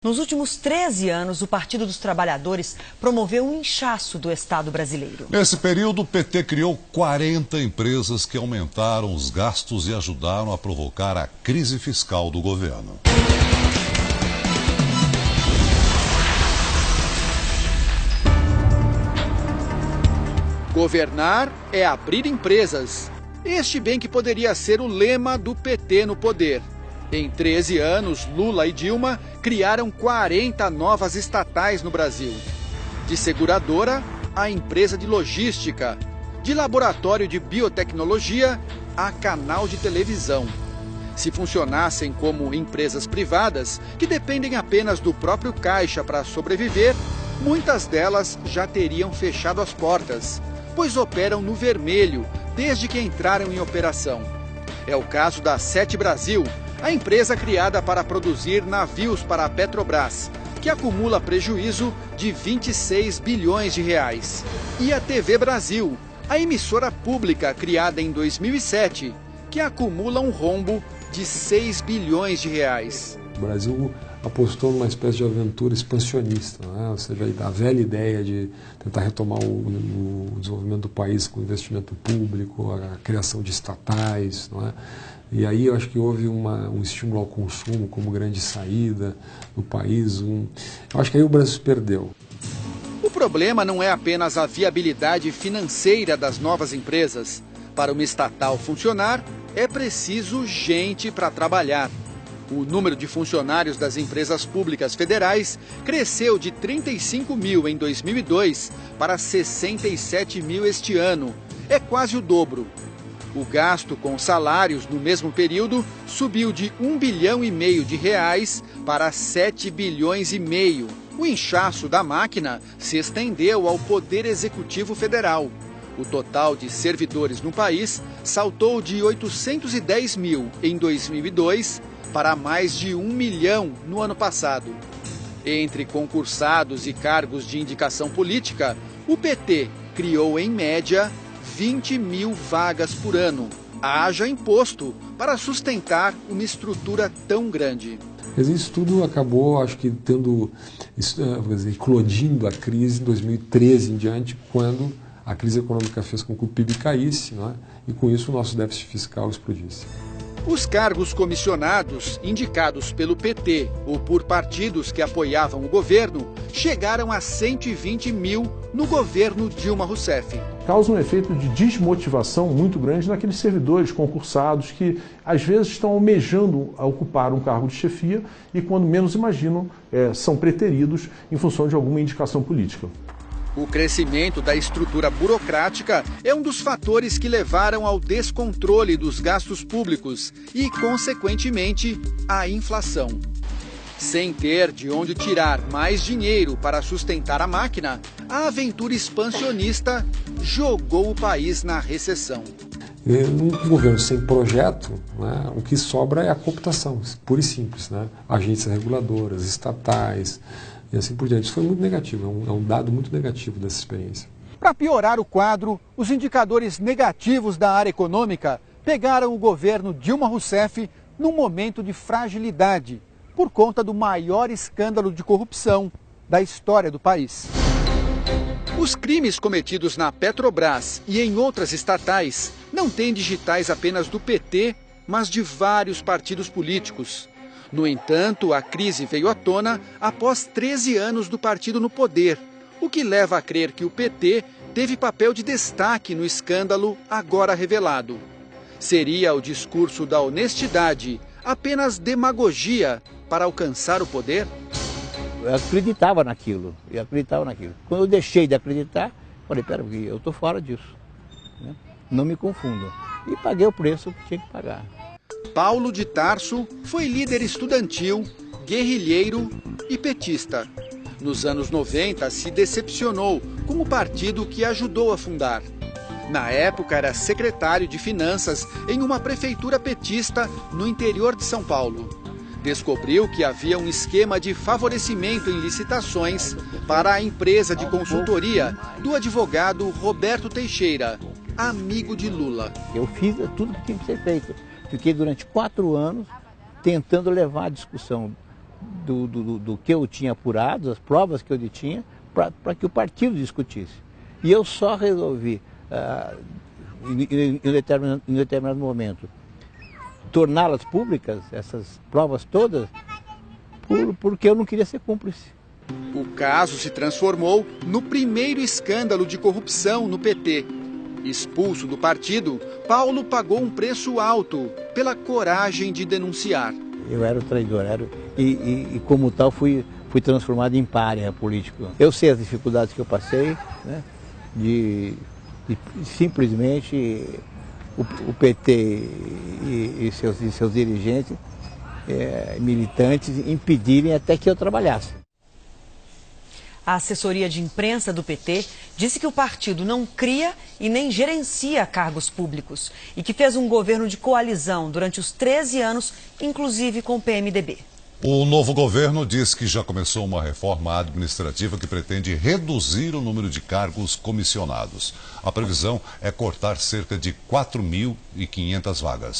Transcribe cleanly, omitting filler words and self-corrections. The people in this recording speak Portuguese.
Nos últimos 13 anos, o Partido dos Trabalhadores promoveu um inchaço do Estado brasileiro. Nesse período, o PT criou 40 empresas que aumentaram os gastos e ajudaram a provocar a crise fiscal do governo. Governar é abrir empresas. Este bem que poderia ser o lema do PT no poder. Em 13 anos, Lula e Dilma criaram 40 novas estatais no Brasil. De seguradora a empresa de logística, de laboratório de biotecnologia a canal de televisão. Se funcionassem como empresas privadas, que dependem apenas do próprio caixa para sobreviver, muitas delas já teriam fechado as portas, pois operam no vermelho desde que entraram em operação. É o caso da Sete Brasil, a empresa criada para produzir navios para a Petrobras, que acumula prejuízo de 26 bilhões de reais. E a TV Brasil, a emissora pública criada em 2007, que acumula um rombo de 6 bilhões de reais. O Brasil apostou numa espécie de aventura expansionista, né? Ou seja, a velha ideia de tentar retomar o desenvolvimento do país com investimento público, a criação de estatais, não é? E aí eu acho que houve um estímulo ao consumo como grande saída do país. Eu acho que aí o Brasil se perdeu. O problema não é apenas a viabilidade financeira das novas empresas. Para uma estatal funcionar, é preciso gente para trabalhar. O número de funcionários das empresas públicas federais cresceu de 35 mil em 2002 para 67 mil este ano. É quase o dobro. O gasto com salários no mesmo período subiu de 1,5 bilhão de reais para 7,5 bilhões. O inchaço da máquina se estendeu ao Poder Executivo Federal. O total de servidores no país saltou de 810 mil em 2002 para mais de 1 milhão no ano passado. Entre concursados e cargos de indicação política, o PT criou, em média, 20 mil vagas por ano. Haja imposto para sustentar uma estrutura tão grande. Mas isso tudo acabou, acho que, eclodindo a crise em 2013 em diante, quando a crise econômica fez com que o PIB caísse, não é? E com isso o nosso déficit fiscal explodisse. Os cargos comissionados, indicados pelo PT ou por partidos que apoiavam o governo, chegaram a 120 mil no governo Dilma Rousseff. Causa um efeito de desmotivação muito grande naqueles servidores concursados que, às vezes, estão almejando a ocupar um cargo de chefia e, quando menos imaginam, são preteridos em função de alguma indicação política. O crescimento da estrutura burocrática é um dos fatores que levaram ao descontrole dos gastos públicos e, consequentemente, à inflação. Sem ter de onde tirar mais dinheiro para sustentar a máquina, a aventura expansionista jogou o país na recessão. Num governo sem projeto, né, o que sobra é a cooptação, pura e simples, né? Agências reguladoras, estatais e assim por diante. Isso foi muito negativo, é um dado muito negativo dessa experiência. Para piorar o quadro, os indicadores negativos da área econômica pegaram o governo Dilma Rousseff num momento de fragilidade, por conta do maior escândalo de corrupção da história do país. Os crimes cometidos na Petrobras e em outras estatais não têm digitais apenas do PT, mas de vários partidos políticos. No entanto, a crise veio à tona após 13 anos do partido no poder, o que leva a crer que o PT teve papel de destaque no escândalo agora revelado. Seria o discurso da honestidade apenas demagogia para alcançar o poder? Eu acreditava naquilo. Quando eu deixei de acreditar, falei, peraí, eu estou fora disso. Né? Não me confundam. E paguei o preço que tinha que pagar. Paulo de Tarso foi líder estudantil, guerrilheiro e petista. Nos anos 90, se decepcionou com o partido que ajudou a fundar. Na época, era secretário de Finanças em uma prefeitura petista no interior de São Paulo. Descobriu que havia um esquema de favorecimento em licitações para a empresa de consultoria do advogado Roberto Teixeira, amigo de Lula. Eu fiz tudo que tinha que ser feito. Fiquei durante 4 anos tentando levar a discussão do que eu tinha apurado, as provas que eu tinha, para que o partido discutisse. E eu só resolvi, em determinado momento, torná-las públicas, essas provas todas, porque eu não queria ser cúmplice. O caso se transformou no primeiro escândalo de corrupção no PT. Expulso do partido, Paulo pagou um preço alto pela coragem de denunciar. Eu era o traidor, e como tal fui transformado em pária político. Eu sei as dificuldades que eu passei, né, de simplesmente o PT e seus dirigentes, militantes, impedirem até que eu trabalhasse. A assessoria de imprensa do PT disse que o partido não cria e nem gerencia cargos públicos e que fez um governo de coalizão durante os 13 anos, inclusive com o PMDB. O novo governo diz que já começou uma reforma administrativa que pretende reduzir o número de cargos comissionados. A previsão é cortar cerca de 4.500 vagas.